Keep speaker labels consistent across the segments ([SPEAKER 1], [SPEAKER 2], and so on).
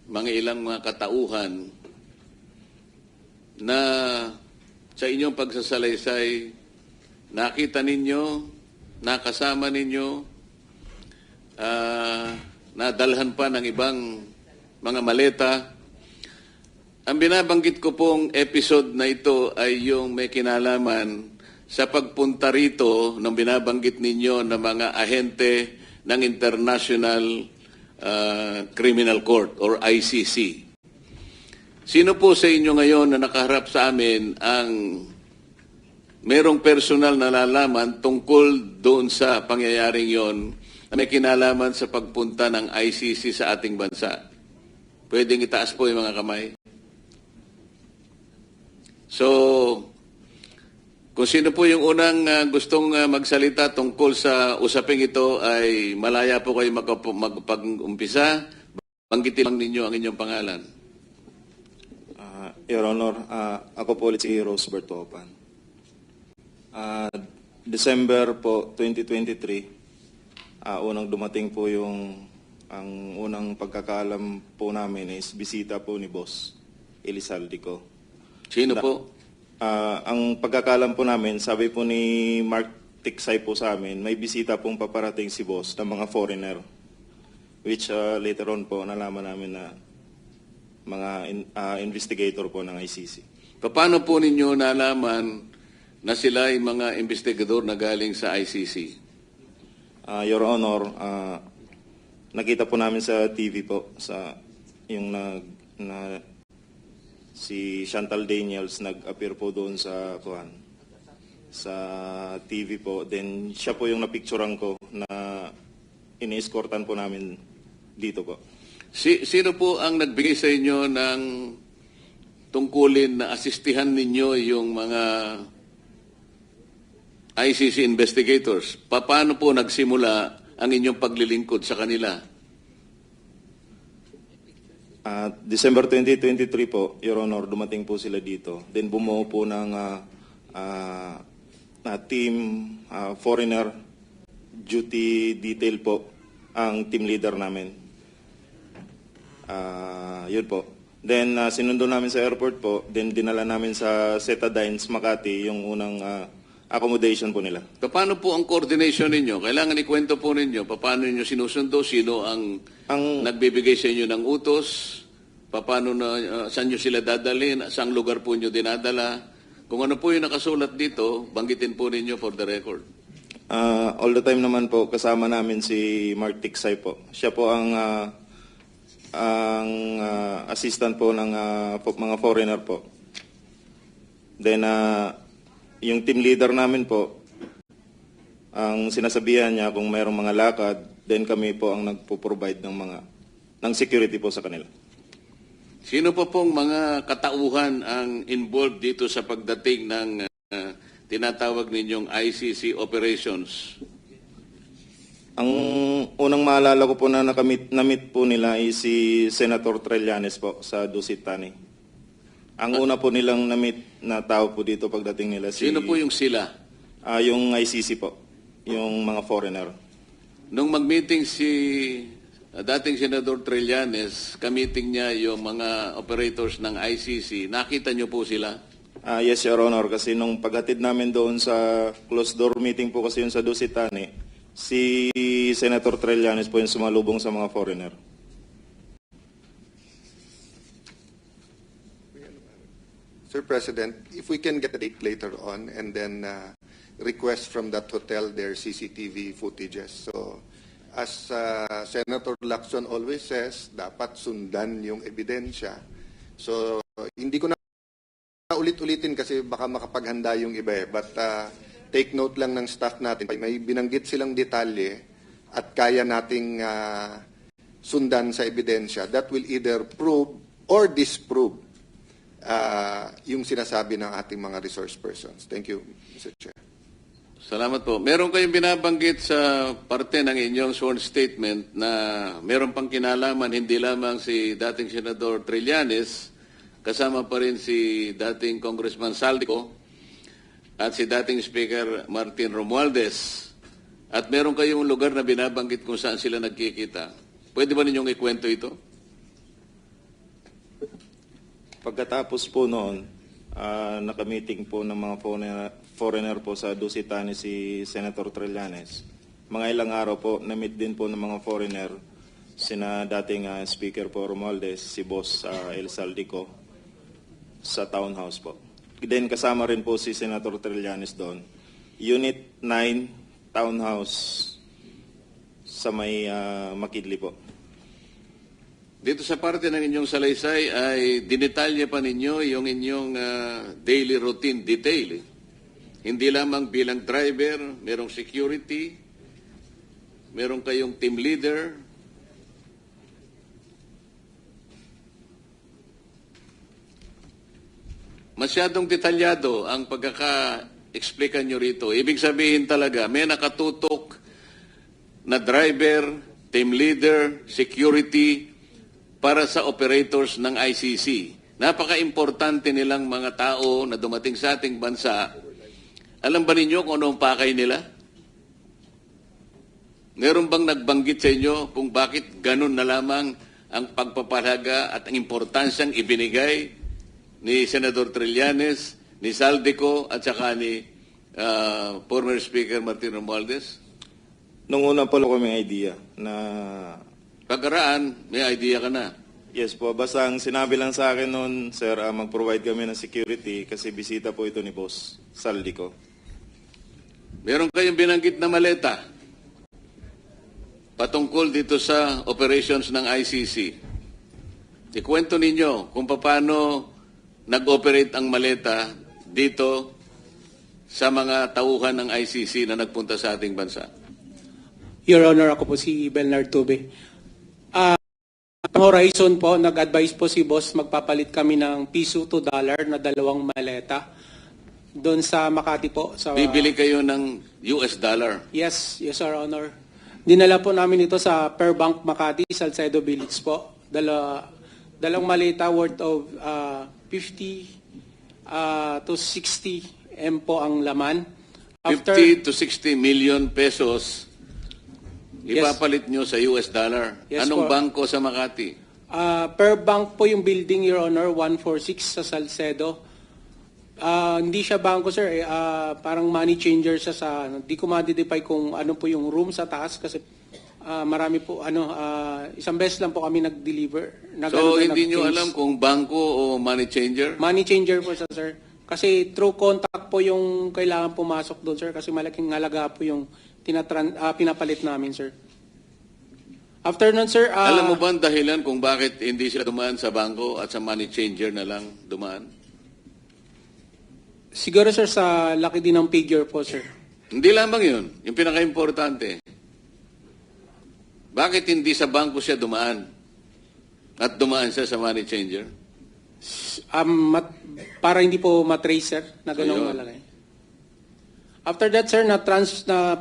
[SPEAKER 1] mga ilang mga katauhan na sa inyong pagsasalaysay, nakita ninyo, nakasama ninyo, nadalhan pa ng ibang mga maleta. Ang binabanggit ko pong episode na ito ay yung may kinalaman sa pagpunta rito ng binabanggit ninyo na mga ahente ng International Criminal Court or ICC. Sino po sa inyo ngayon na nakaharap sa amin ang merong personal na nalalaman tungkol doon sa pangyayaring yon na may kinalaman sa pagpunta ng ICC sa ating bansa? Pwedeng itaas po yung mga kamay. So, kung sino po yung unang gustong magsalita tungkol sa usaping ito ay malaya po kayo magpag-umpisa. Banggitin lang ninyo ang inyong pangalan.
[SPEAKER 2] Your Honor, ako po ulit si Rosebert Topan. December po 2023, unang dumating po ang unang pagkakaalam po namin is bisita po ni Boss Elizalde ko.
[SPEAKER 1] Sino po?
[SPEAKER 2] Ang pagkakaalam po namin, sabi po ni Mark Tiksay po sa amin, may bisita pong paparating si Boss ng mga foreigner. Which later on po nalaman namin na mga investigator po ng ICC.
[SPEAKER 1] Paano po ninyo nalaman na sila ay mga investigador na galing sa ICC?
[SPEAKER 2] Your Honor, nakita po namin sa TV po, sa yung si Chantal Daniels nag-appear po doon sa TV po. Then siya po yung napicturean ko na ini-escortan po namin dito po.
[SPEAKER 1] Sino po ang nagbigay sa inyo ng tungkulin na asistihan ninyo yung mga ICC investigators? Paano po nagsimula ang inyong paglilingkod sa kanila?
[SPEAKER 2] December 2023 po, Your Honor, dumating po sila dito. Then bumuo po ng team, foreigner duty detail po ang team leader namin. Yun po. Then sinundo namin sa airport po, then dinala namin sa Setadines, Makati, yung unang accommodation po nila.
[SPEAKER 1] Paano po ang coordination ninyo? Kailangan ikwento po ninyo. Paano ninyo sinusundo? Sino ang nagbibigay sa inyo ng utos? Paano saan nyo sila dadalhin? Saang lugar po nyo dinadala? Kung ano po yung nakasulat dito, banggitin po ninyo for the record.
[SPEAKER 2] All the time naman po, kasama namin si Mark Tiksay po. Siya po ang assistant po ng mga foreigner po. Then, yung team leader namin po, ang sinasabihan niya kung mayroong mga lakad, then kami po ang nagpo-provide ng security po sa kanila.
[SPEAKER 1] Sino po pong mga katauhan ang involved dito sa pagdating ng tinatawag ninyong ICC operations?
[SPEAKER 2] Ang unang maalala ko po na na-meet po nila ay si Senator Trillanes po sa Dusit Tani. Ang una po nilang na-meet na tao po dito pagdating nila
[SPEAKER 1] Sino po yung sila?
[SPEAKER 2] Yung ICC po, yung mga foreigner.
[SPEAKER 1] Nung mag-meeting si dating Senador Trillanes, ka-meeting niya yung mga operators ng ICC, nakita niyo po sila?
[SPEAKER 2] Yes, Your Honor, kasi nung paghatid namin doon sa closed door meeting po kasi yun sa Dusit Tani, si Senator Trillanes po yung sumalubong sa mga foreigner.
[SPEAKER 3] Sir President, if we can get a date later on and then request from that hotel their CCTV footages. So, as Senator Lacson always says, dapat sundan yung ebidensya. So, hindi ko na ulit-ulitin kasi baka makapaghanda yung iba eh. But take note lang ng staff natin. May binanggit silang detalye at kaya nating sundan sa ebidensya that will either prove or disprove yung sinasabi ng ating mga resource persons. Thank you, Mr. Chair.
[SPEAKER 1] Salamat po. Meron kayong binabanggit sa parte ng inyong sworn statement na meron pang kinalaman hindi lamang si dating Senador Trillanes, kasama pa rin si dating Congressman Saldico at si dating Speaker Martin Romualdez. At meron kayong lugar na binabanggit kung saan sila nagkikita. Pwede ba ninyong ikwento ito?
[SPEAKER 2] Pagkatapos po noon, nakamiting po ng mga foreigner po sa Dusitani si Senator Trillanes. Mga ilang araw po, na-meet din po ng mga foreigner, sina dating Speaker po Romualdez, si Boss El Saldico, sa townhouse po. Then kasama rin po si Senator Trillanes doon. Unit 9, townhouse sa may Makidli po.
[SPEAKER 1] Dito sa parte ng inyong salaysay ay dinetalye pa ninyo yung inyong daily routine detail. Hindi lamang bilang driver, merong security, meron kayong team leader. Masyadong detalyado ang pagkaka-explican nyo rito. Ibig sabihin talaga, may nakatutok na driver, team leader, security, para sa operators ng ICC. Napaka-importante nilang mga tao na dumating sa ating bansa. Alam ba ninyo kung ano ang pakay nila? Meron bang nagbanggit sa inyo kung bakit ganun na lamang ang pagpapalaga at ang importansyang ibinigay ni Senador Trillanes, ni Saldico at saka ni former Speaker Martin Romualdez?
[SPEAKER 2] Nung una po kami idea na
[SPEAKER 1] Pagkaraan, may idea ka na.
[SPEAKER 2] yes po, basta ang sinabi lang sa akin noon, sir, mag-provide kami ng security kasi bisita po ito ni Boss Saldico.
[SPEAKER 1] Meron kayong binanggit na maleta patungkol dito sa operations ng ICC. Ikwento ninyo kung paano nag-operate ang maleta dito sa mga tauhan ng ICC na nagpunta sa ating bansa.
[SPEAKER 4] Your Honor, ako po si Bernard Tube. Horizon po, nag-advise po si Boss, magpapalit kami ng piso to dollar na 2 maleta doon sa Makati po. Sa,
[SPEAKER 1] Bibili kayo ng US dollar.
[SPEAKER 4] Yes, Your Honor. Dinala po namin ito sa Per Bank Makati, Salcedo Village po. Dalawang maleta worth of 50 to 60 M po ang laman.
[SPEAKER 1] 50 to 60 million pesos
[SPEAKER 4] Yes.
[SPEAKER 1] ipapalit nyo sa US dollar.
[SPEAKER 4] Yes,
[SPEAKER 1] Anong
[SPEAKER 4] po.
[SPEAKER 1] bangko sa Makati?
[SPEAKER 4] Per Bank po yung building, Your Honor, 146 sa Salcedo. Hindi siya bangko, sir. Parang money changer siya sa... Hindi ko ma-identify kung ano po yung room sa taas kasi marami po, isang beses lang po kami nag-deliver.
[SPEAKER 1] So, hindi nyo alam kung bangko o money changer?
[SPEAKER 4] Money changer po siya, sir. Kasi through contact po yung kailangan pumasok doon, sir. Kasi malaking halaga po yung pinapalit namin, sir. After nun, sir...
[SPEAKER 1] Alam mo ba ang dahilan kung bakit hindi sila dumaan sa bangko at sa money changer na lang dumaan?
[SPEAKER 4] Siguro, sir, sa laki din ng figure po, sir.
[SPEAKER 1] Hindi lamang yun. Yung pinaka-importante. Bakit hindi sa bangko siya dumaan? At dumaan siya sa money changer?
[SPEAKER 4] Para hindi po matrace, sir, na ganong
[SPEAKER 1] Ayun.
[SPEAKER 4] malaki. After that, sir,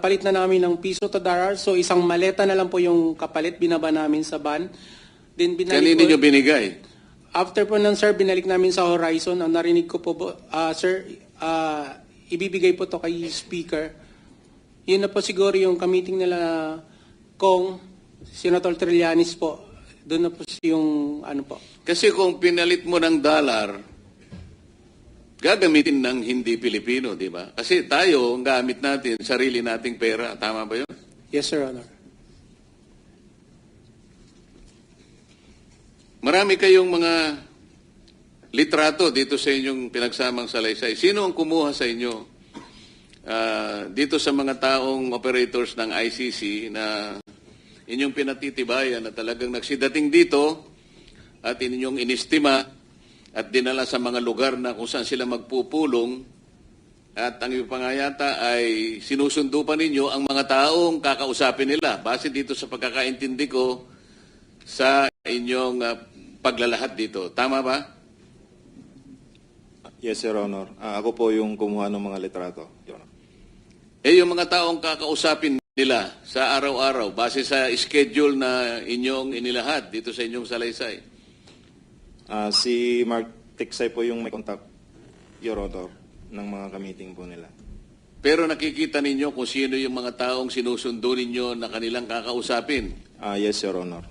[SPEAKER 4] palit na namin ng piso to dollar. So, isang maleta na lang po yung kapalit. Binaba namin sa van. Then,
[SPEAKER 1] Kanino nyo binigay?
[SPEAKER 4] After po nun, sir, binalik namin sa Horizon. Ang narinig ko po, sir, ibibigay po to kay Speaker. Yun na po siguro yung kamiting nila kong Senator Trillanes po. Doon na po yung ano po.
[SPEAKER 1] Kasi kung pinalit mo ng dollar, gagamitin ng hindi Pilipino, di ba? Kasi tayo, ang gamit natin, sarili nating pera. Tama ba yun?
[SPEAKER 4] Yes, Sir Honor.
[SPEAKER 1] Marami kayong mga litrato dito sa inyong pinagsamang salaysay. Sino ang kumuha sa inyo dito sa mga taong operators ng ICC na inyong pinatitibayan na talagang nagsidating dito at inyong inistima at dinala sa mga lugar na kung saan sila magpupulong at ang ipangayata ay sinusundo pa ninyo ang mga taong kakausapin nila base dito sa pagkakaintindi ko sa inyong paglalahad dito. Tama ba?
[SPEAKER 2] Yes, Your Honor. Ako po yung kumuha ng mga litrato, Your Honor.
[SPEAKER 1] Yung mga taong kakausapin nila sa araw-araw base sa schedule na inyong inilahad dito sa inyong salaysay.
[SPEAKER 2] Si Mark Tiksay po yung may contact, Your Honor, ng mga ka-meeting po nila.
[SPEAKER 1] Pero nakikita ninyo kung sino yung mga taong sinusundo ninyo na kanilang kakausapin.
[SPEAKER 2] Yes, Your Honor.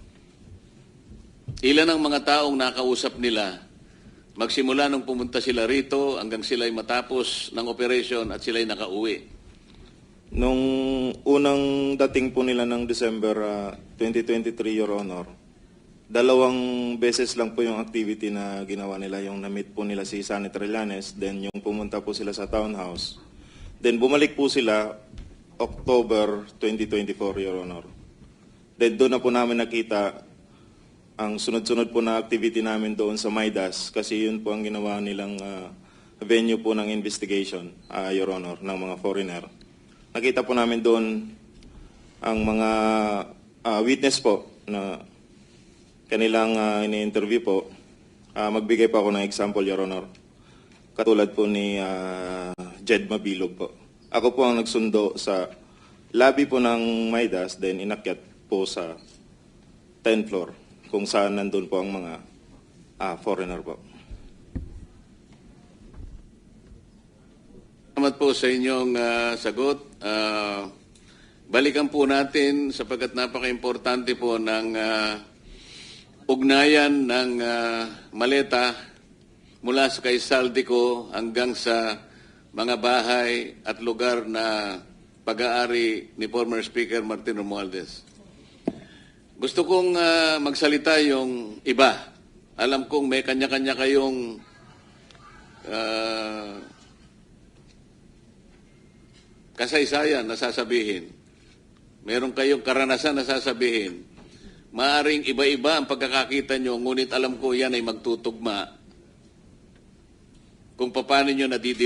[SPEAKER 1] ilan ang mga taong nakausap nila magsimula nung pumunta sila rito hanggang sila'y matapos ng operation at sila'y nakauwi?
[SPEAKER 2] Nung unang dating po nila ng December 2023, Your Honor, 2 beses lang po yung activity na ginawa nila. Yung na-meet po nila si Senator Trillanes, then yung pumunta po sila sa townhouse. Then bumalik po sila October 2024, Your Honor. Then doon na po namin nakita ang sunod-sunod po na activity namin doon sa Maidas, kasi yun po ang ginawa nilang venue po ng investigation, Your Honor, ng mga foreigner. Nakita po namin doon ang mga witness po na kanilang ini-interview po. Magbigay pa ako ng example, Your Honor. Katulad po ni Jed Mabilog po. Ako po ang nagsundo sa lobby po ng Maidas, then inakyat po sa 10th floor, kung saan nandun po ang mga foreigner po.
[SPEAKER 1] Salamat po sa inyong sagot. Balikan po natin sapagkat napaka-importante po ng ugnayan ng maleta mula sa kay Saldico hanggang sa mga bahay at lugar na pag-aari ni former Speaker Martin Romualdez. Gusto kong magsalita yung iba. Alam kong may kanya-kanya kayong kasaysayan na sasabihin. Meron kayong karanasan na sasabihin. Maaring iba-iba ang pagkakakita nyo, ngunit alam ko yan ay magtutugma kung paano nyo nadidili